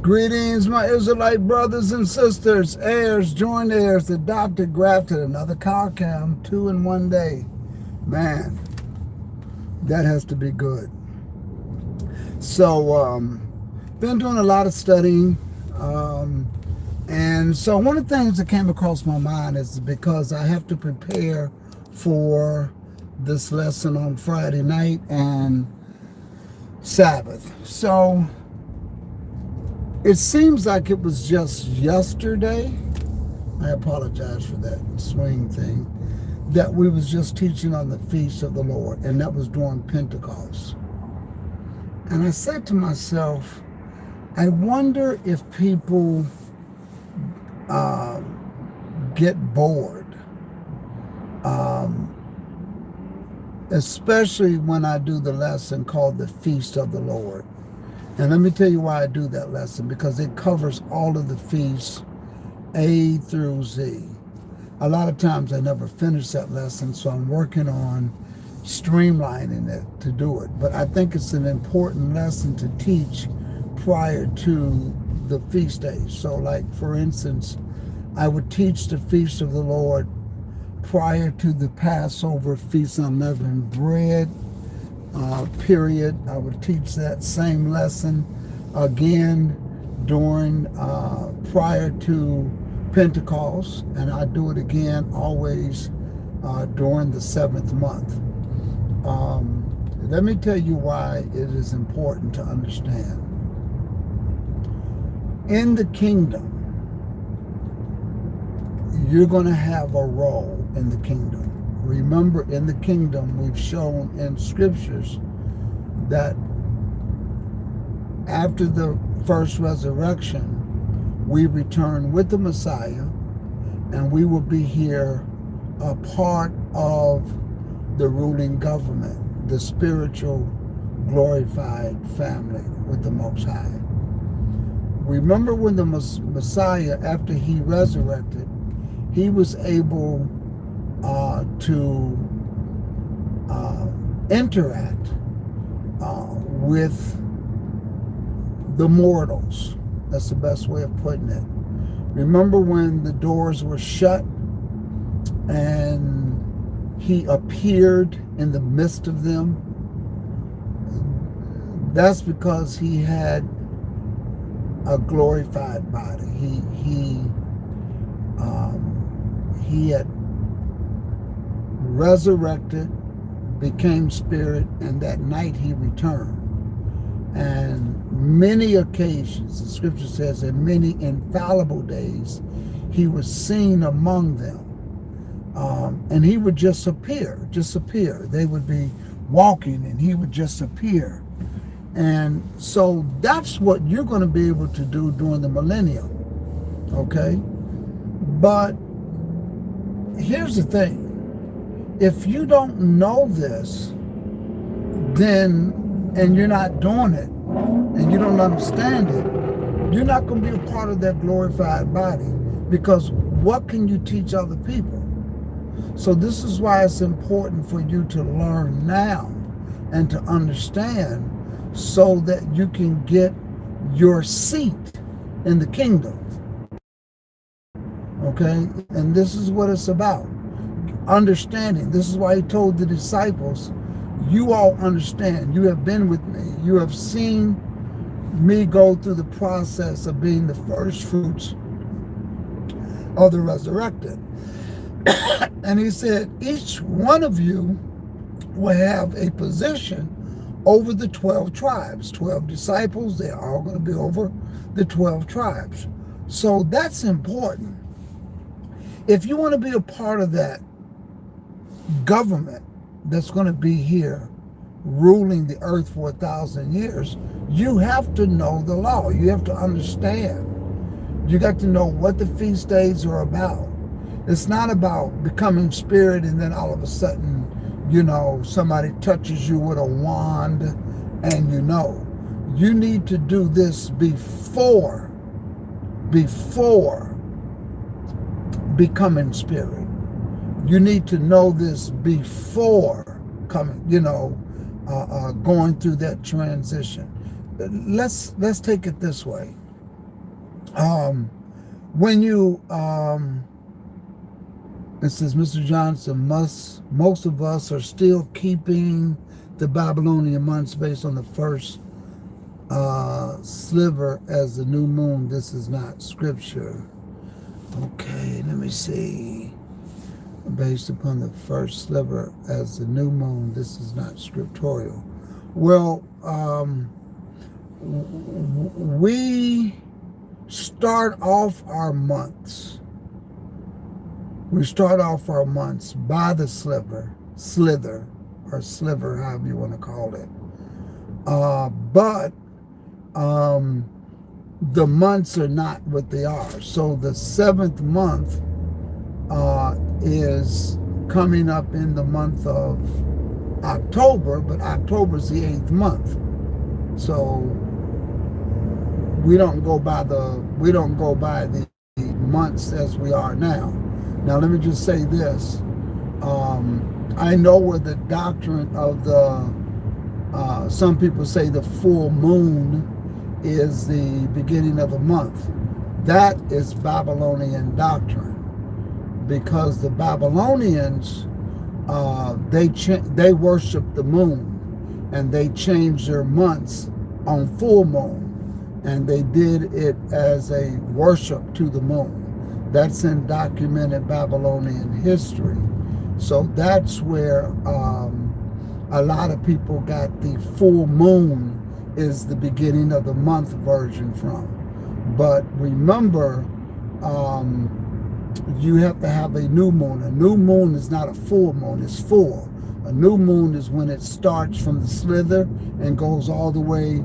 Greetings, my Israelite brothers and sisters, heirs, joint heirs, adopted, grafted, another car cam, 2 in 1 day. Man, that has to be good. So, been doing a lot of studying. And so one of the things that came across my mind is because I have to prepare for this lesson on Friday night and Sabbath. So, it seems like it was just yesterday, I apologize for that swing thing, that we was just teaching on the Feast of the Lord, and that was during Pentecost. And I said to myself, I wonder if people get bored, especially when I do the lesson called the Feast of the Lord. And let me tell you why I do that lesson, because it covers all of the feasts, A through Z. A lot of times I never finish that lesson, so I'm working on streamlining it to do it. But I think it's an important lesson to teach prior to the feast days. So like, for instance, I would teach the Feast of the Lord prior to the Passover Feast on Unleavened Bread. Period. I would teach that same lesson again during prior to Pentecost, and I do it again always during the 7th month. Let me tell you why it is important to understand. In the kingdom, you're going to have a role in the kingdom. Remember, in the kingdom, we've shown in scriptures that after the first resurrection, we return with the Messiah, and we will be here a part of the ruling government, the spiritual glorified family with the Most High. Remember when the Messiah, after he resurrected, he was able to interact with the mortals. That's the best way of putting it. Remember when the doors were shut and he appeared in the midst of them? That's because he had a glorified body. He had resurrected, became spirit, and that night he returned. And many occasions, the scripture says, in many infallible days, he was seen among them. And he would just appear. They would be walking and he would just appear. And so that's what you're going to be able to do during the millennium. Okay? But here's the thing. If you don't know this, then, and you're not doing it, and you don't understand it, you're not going to be a part of that glorified body, because what can you teach other people? So this is why it's important for you to learn now and to understand, so that you can get your seat in the kingdom. Okay? And this is what it's about. Understanding. This is why he told the disciples, you all understand. You have been with me. You have seen me go through the process of being the first fruits of the resurrected. And he said, each one of you will have a position over the 12 tribes. 12 disciples, they're all going to be over the 12 tribes. So that's important. If you want to be a part of that government that's going to be here ruling the earth for 1,000 years, you have to know the law. You have to understand. You got to know what the feast days are about. It's not about becoming spirit and then all of a sudden, somebody touches you with a wand and you need to do this before becoming spirit. You need to know this before coming, going through that transition. Let's take it this way. Um, when you, it says, Mr. Johnson, most of us are still keeping the Babylonian months based on the first sliver as the new moon. This is not scripture. Okay, let me see. Based upon the first sliver as the new moon, this is not scriptorial. Well, we start off our months. We start off our months by the slither, or sliver, however you want to call it. But the months are not what they are. So the 7th month is coming up in the month of October, but October is the 8th month. So we don't go by the months as we are now. Now let me just say this. I know where the doctrine of the some people say the full moon is the beginning of the month. That is Babylonian doctrine, because the Babylonians they worship the moon, and they changed their months on full moon, and they did it as a worship to the moon. That's in documented Babylonian history. So that's where a lot of people got the full moon is the beginning of the month version from. But remember, you have to have a new moon. A new moon is not a full moon, it's full. A new moon is when it starts from the slither and goes all the way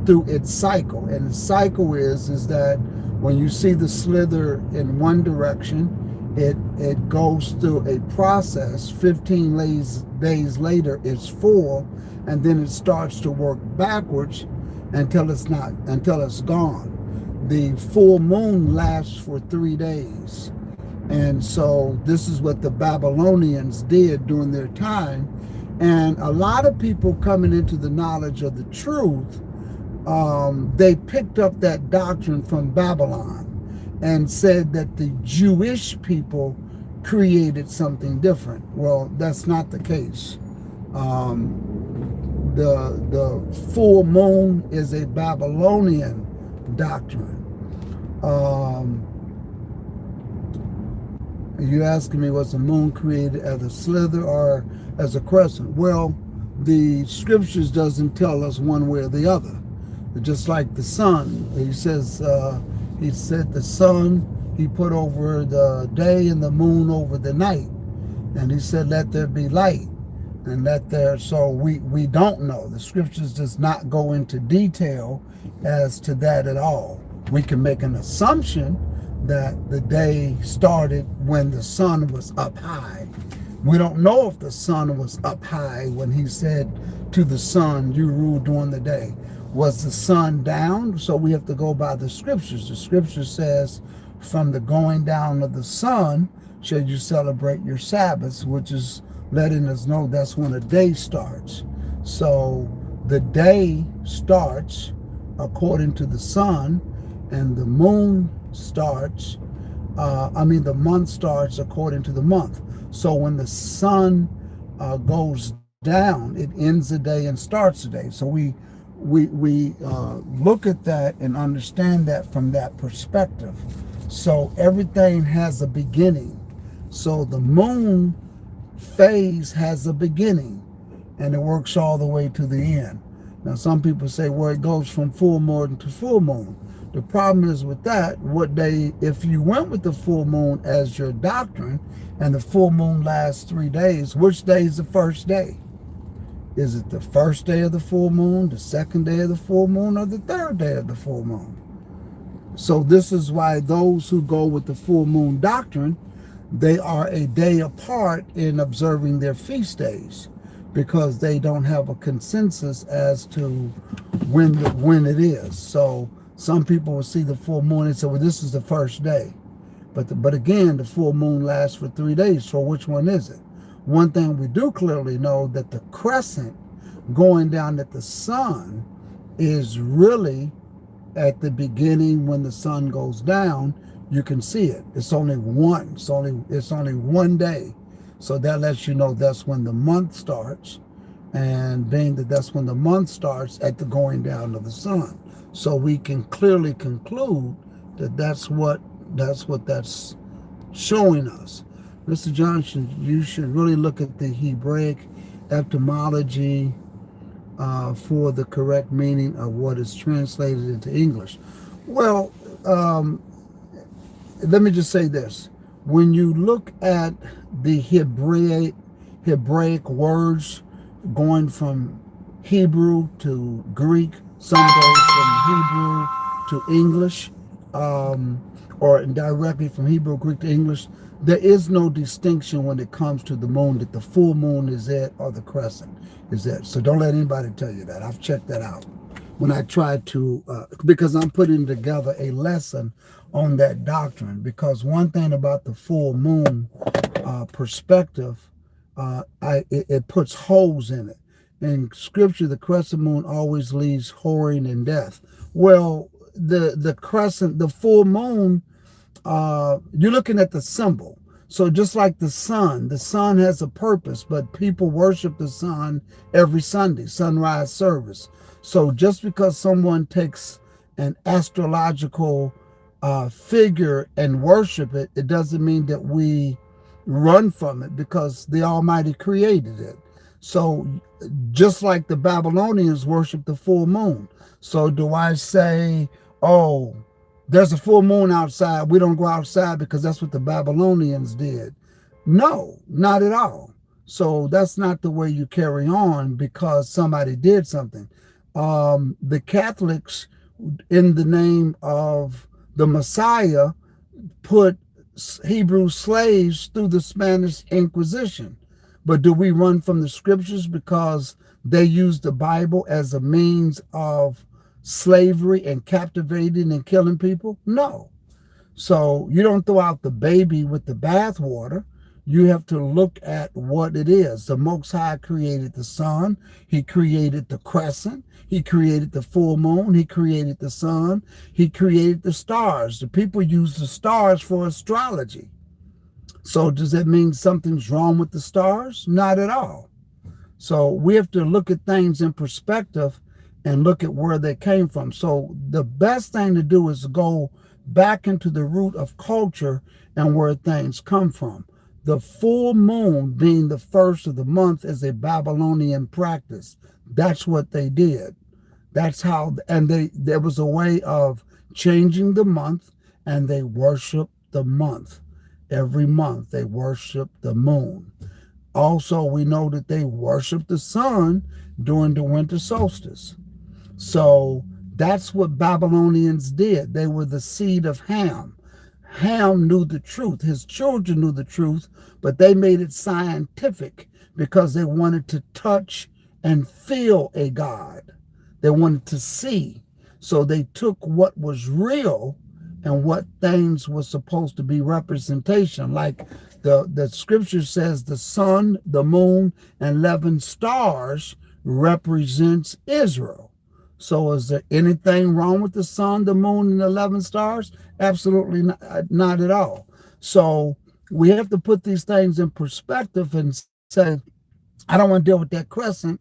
through its cycle. And the cycle is that when you see the slither in one direction, it goes through a process. 15 days later, it's full, and then it starts to work backwards until it's gone. The full moon lasts for 3 days. And so this is what the Babylonians did during their time. And a lot of people coming into the knowledge of the truth, they picked up that doctrine from Babylon and said that the Jewish people created something different. Well, that's not the case. The full moon is a Babylonian doctrine. You asking me, was the moon created as a slither or as a crescent? Well, the scriptures doesn't tell us one way or the other. Just like the sun, he said the sun, he put over the day and the moon over the night. And he said, let there be light. And so we don't know. The scriptures does not go into detail as to that at all. We can make an assumption that the day started when the sun was up high. We don't know if the sun was up high when he said to the sun, you rule during the day. Was the sun down? So we have to go by the scriptures. The scripture says, from the going down of the sun shall you celebrate your Sabbaths, which is letting us know that's when a day starts. So the day starts according to the sun, and the moon starts, the month starts according to the month. So when the sun goes down, it ends the day and starts the day. So we look at that and understand that from that perspective. So everything has a beginning. So the moon phase has a beginning, and it works all the way to the end. Now some people say, well, it goes from full moon to full moon. The problem is with that, if you went with the full moon as your doctrine, and the full moon lasts 3 days, which day is the first day? Is it the first day of the full moon, the second day of the full moon, or the third day of the full moon? So this is why those who go with the full moon doctrine, they are a day apart in observing their feast days, because they don't have a consensus as to when it is. So some people will see the full moon and say, well, this is the first day. But again, the full moon lasts for 3 days. So which one is it? One thing we do clearly know, that the crescent going down at the sun is really at the beginning when the sun goes down, you can see it. It's only one. It's only one day. So that lets you know that's when the month starts. And being that that's when the month starts at the going down of the sun. So we can clearly conclude that that's showing us. Mr. Johnson, you should really look at the Hebraic etymology for the correct meaning of what is translated into English. Well, let me just say this. When you look at the Hebraic words going from Hebrew to Greek, some goes from Hebrew to English, or directly from Hebrew, Greek to English. There is no distinction when it comes to the moon, that the full moon is it or the crescent is it. So don't let anybody tell you that. I've checked that out when I tried to, because I'm putting together a lesson on that doctrine. Because one thing about the full moon perspective, it puts holes in it. In Scripture, the crescent moon always leads whoring and death. Well, the crescent, the full moon, you're looking at the symbol. So just like the sun has a purpose, but people worship the sun every Sunday, sunrise service. So just because someone takes an astrological figure and worship it, it doesn't mean that we run from it, because the Almighty created it. So just like the Babylonians worship the full moon. So do I say, oh, there's a full moon outside, we don't go outside because that's what the Babylonians did? No, not at all. So that's not the way you carry on because somebody did something. The Catholics, in the name of the Messiah, put Hebrew slaves through the Spanish Inquisition. But do we run from the scriptures because they use the Bible as a means of slavery and captivating and killing people? No. So you don't throw out the baby with the bathwater. You have to look at what it is. The Most High created the sun. He created the crescent. He created the full moon. He created the sun. He created the stars. The people use the stars for astrology. So does that mean something's wrong with the stars? Not at all. So we have to look at things in perspective and look at where they came from. So the best thing to do is go back into the root of culture and where things come from. The full moon being the first of the month is a Babylonian practice. That's what they did. That's how, and there was a way of changing the month, and they worshiped the month. Every month they worshiped the moon. Also, we know that they worshiped the sun during the winter solstice. So that's what Babylonians did. They were the seed of Ham. Ham knew the truth. His children knew the truth, but they made it scientific because they wanted to touch and feel a God. They wanted to see. So they took what was real and what things were supposed to be representation. Like the scripture says, the sun, the moon, and 11 stars represents Israel. So is there anything wrong with the sun, the moon, and 11 stars? Absolutely not at all. So we have to put these things in perspective and say, I don't want to deal with that crescent.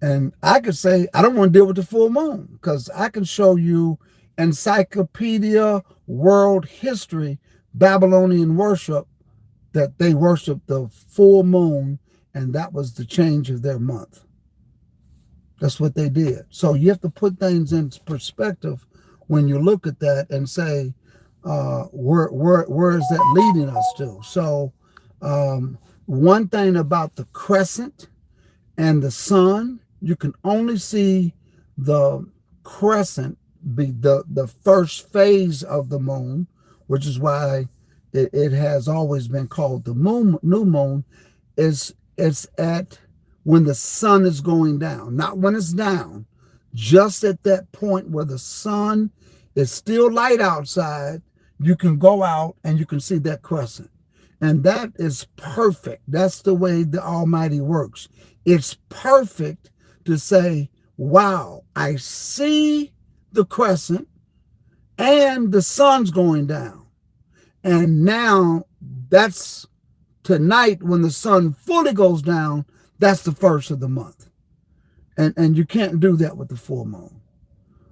And I could say, I don't want to deal with the full moon, because I can show you encyclopedia, world history, Babylonian worship, that they worshiped the full moon, and that was the change of their month. That's what they did. So you have to put things in perspective when you look at that and say, where is that leading us to? So one thing about the crescent and the sun, you can only see the crescent be the first phase of the moon, which is why it has always been called the new moon. It's at when the sun is going down, not when it's down, just at that point where the sun is still light outside, you can go out and you can see that crescent. And that is perfect. That's the way the Almighty works. It's perfect to say, wow, I see the crescent and the sun's going down. And now that's tonight when the sun fully goes down, that's the first of the month. And you can't do that with the full moon.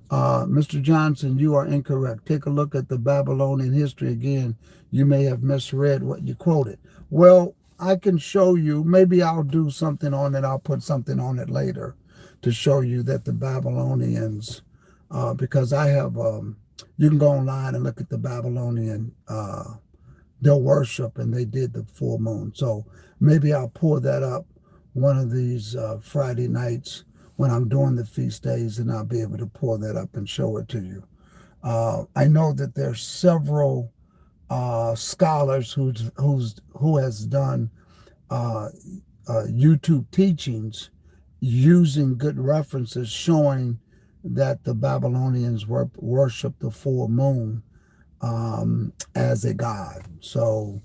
Mr. Johnson, you are incorrect. Take a look at the Babylonian history again. You may have misread what you quoted. Well, I can show you. Maybe I'll do something on it. I'll put something on it later to show you that the Babylonians, because I have, you can go online and look at the Babylonian, their worship, and they did the full moon. So maybe I'll pull that up one of these Friday nights when I'm doing the feast days, and I'll be able to pull that up and show it to you. I know that there's several scholars who has done YouTube teachings using good references showing that the Babylonians worship the full moon as a god. So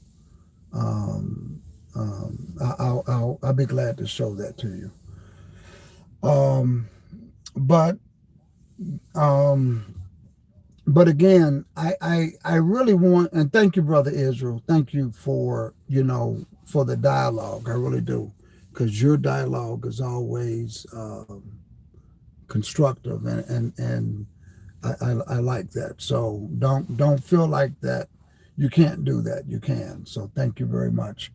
I'll be glad to show that to you. But again, I really want, and thank you, Brother Israel. Thank you for, for the dialogue. I really do. Because your dialogue is always constructive, and I like that. So don't feel like that you can't do that. You can. So thank you very much.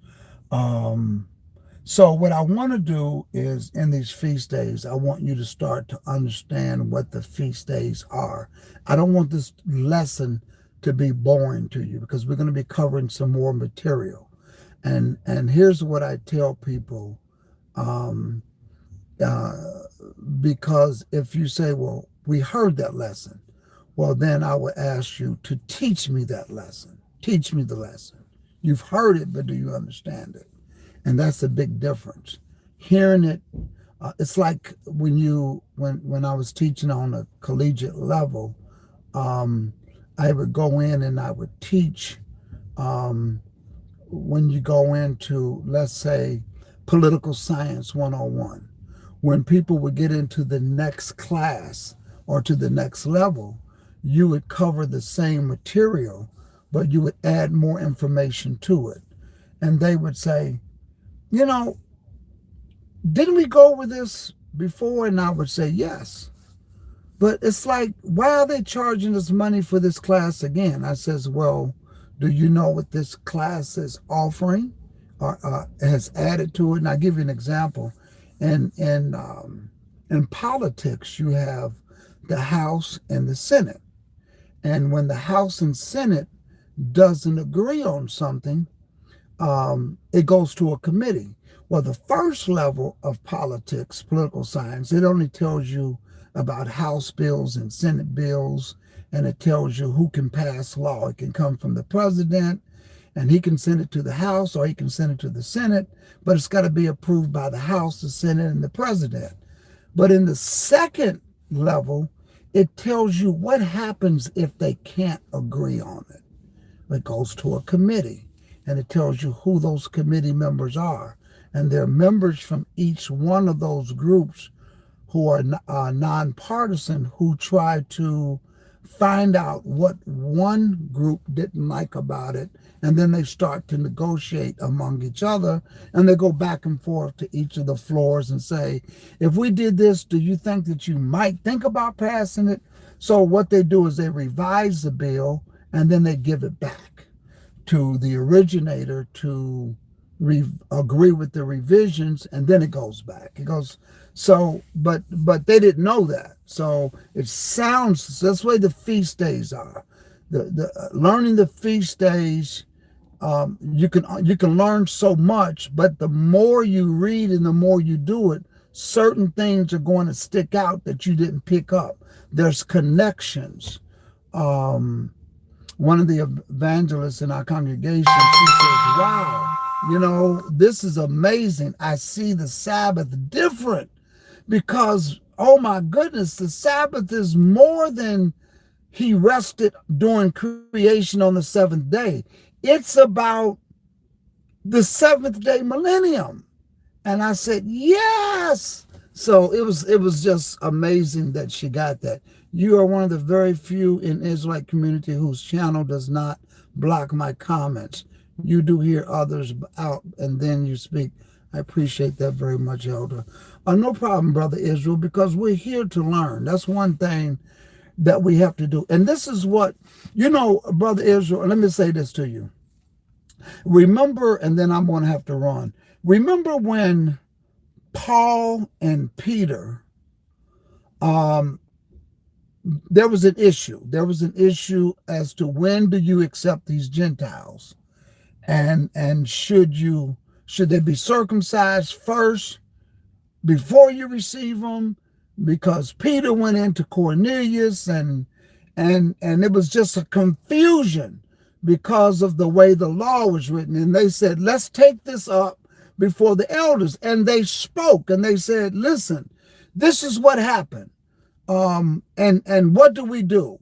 So what I want to do is, in these feast days, I want you to start to understand what the feast days are. I don't want this lesson to be boring to you, because we're going to be covering some more material. And here's what I tell people, because if you say, well, we heard that lesson, well, then I would ask you to teach me that lesson. Teach me the lesson. You've heard it, but do you understand it? And that's a big difference. Hearing it, it's like when I was teaching on a collegiate level, I would go in and I would teach when you go into, let's say, political science 101. When people would get into the next class or to the next level, you would cover the same material, but you would add more information to it. And they would say, didn't we go over this before? And I would say, yes. But it's like, why are they charging us money for this class again? I says, well, do you know what this class is offering or has added to it? And I'll give you an example. In politics, you have the House and the Senate. And when the House and Senate doesn't agree on something, it goes to a committee. Well, the first level of politics, political science, it only tells you about House bills and Senate bills, and it tells you who can pass law. It can come from the president, and he can send it to the House, or he can send it to the Senate, but it's got to be approved by the House, the Senate, and the president. But in the second level, it tells you what happens if they can't agree on it. It goes to a committee. And it tells you who those committee members are. And they're members from each one of those groups who are nonpartisan, who try to find out what one group didn't like about it. And then they start to negotiate among each other. And they go back and forth to each of the floors and say, if we did this, do you think that you might think about passing it? So what they do is they revise the bill, and then they give it back to the originator to agree with the revisions, and then it goes back. It goes, so, but they didn't know that. So it sounds, that's the way the feast days are. The learning the feast days, you can learn so much, but the more you read and the more you do it, certain things are going to stick out that you didn't pick up. There's connections. One of the evangelists in our congregation, she says, wow, this is amazing. I see the Sabbath different because, oh my goodness, the Sabbath is more than he rested during creation on the seventh day. It's about the seventh day millennium. And I said, yes. So it was just amazing that she got that. You are one of the very few in Israelite community whose channel does not block my comments. You do hear others out and then you speak. I appreciate that very much, Elder. No problem, Brother Israel, because we're here to learn. That's one thing that we have to do. And this is what, Brother Israel, let me say this to you. Remember, and then I'm going to have to run. Remember when Paul and Peter, there was an issue. There was an issue as to when do you accept these Gentiles, and should they be circumcised first before you receive them? Because Peter went into Cornelius, and it was just a confusion because of the way the law was written. And they said, let's take this up before the elders. And they spoke and they said, listen, this is what happened. And what do we do?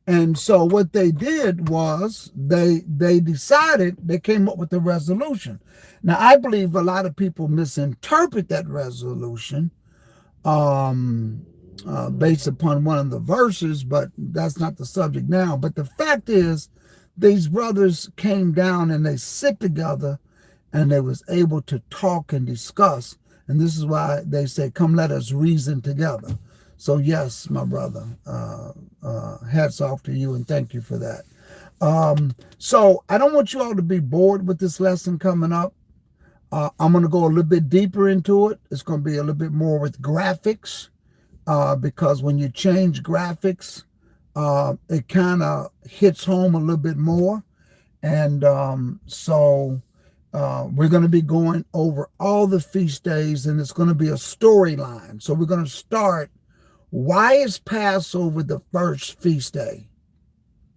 And so what they did was they decided, they came up with a resolution. Now, I believe a lot of people misinterpret that resolution based upon one of the verses, but that's not the subject now. But the fact is, these brothers came down and they sit together and they was able to talk and discuss. And this is why they say, come, let us reason together. So yes, my brother, hats off to you and thank you for that. So I don't want you all to be bored with this lesson coming up. I'm going to go a little bit deeper into it. It's going to be a little bit more with graphics because when you change graphics, it kind of hits home a little bit more. And so we're going to be going over all the feast days, and it's going to be a storyline. So we're going to start, why is Passover the first feast day?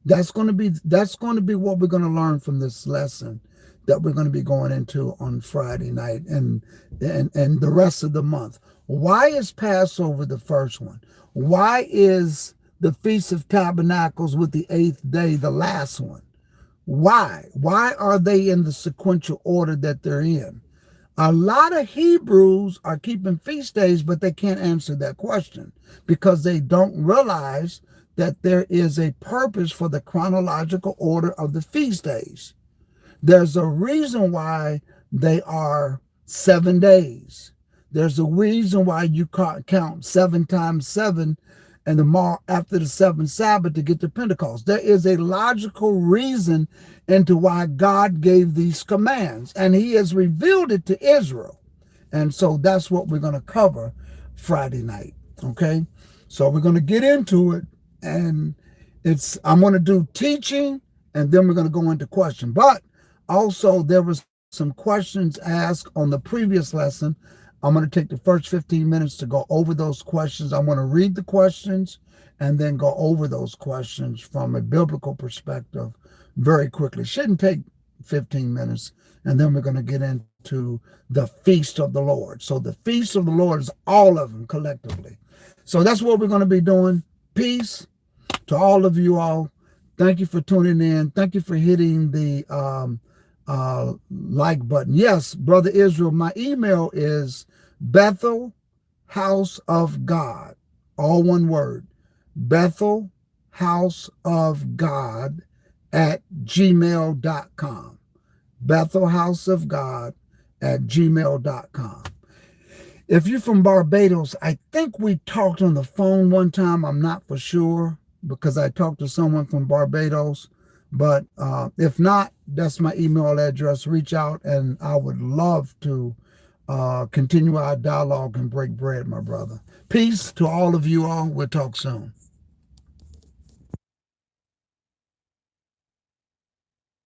That's going to be what we're going to learn from this lesson that we're going to be going into on Friday night and the rest of the month. Why is Passover the first one? Why is the Feast of Tabernacles with the 8th day the last one? Why? Why are they in the sequential order that they're in? A lot of Hebrews are keeping feast days, but they can't answer that question because they don't realize that there is a purpose for the chronological order of the feast days. There's a reason why they are 7 days. There's a reason why you count 7 times 7 and tomorrow after the 7th Sabbath to get to Pentecost. There is a logical reason into why God gave these commands, and he has revealed it to Israel. And so that's what we're going to cover Friday night. Okay. So we're going to get into it, and I'm going to do teaching and then we're going to go into question. But also there was some questions asked on the previous lesson. I'm going to take the first 15 minutes to go over those questions. I'm going to read the questions and then go over those questions from a biblical perspective very quickly. Shouldn't take 15 minutes. And then we're going to get into the Feast of the Lord. So the Feast of the Lord is all of them collectively. So that's what we're going to be doing. Peace to all of you all. Thank you for tuning in. Thank you for hitting the like button. Yes, Brother Israel, my email is Bethel House of God, all one word, Bethel House of God at gmail.com, Bethel House of God at gmail.com. If you're from Barbados, I think we talked on the phone one time. I'm not for sure because I talked to someone from Barbados. But if not, that's my email address. Reach out, and I would love to continue our dialogue and break bread, my brother. Peace to all of you all. We'll talk soon.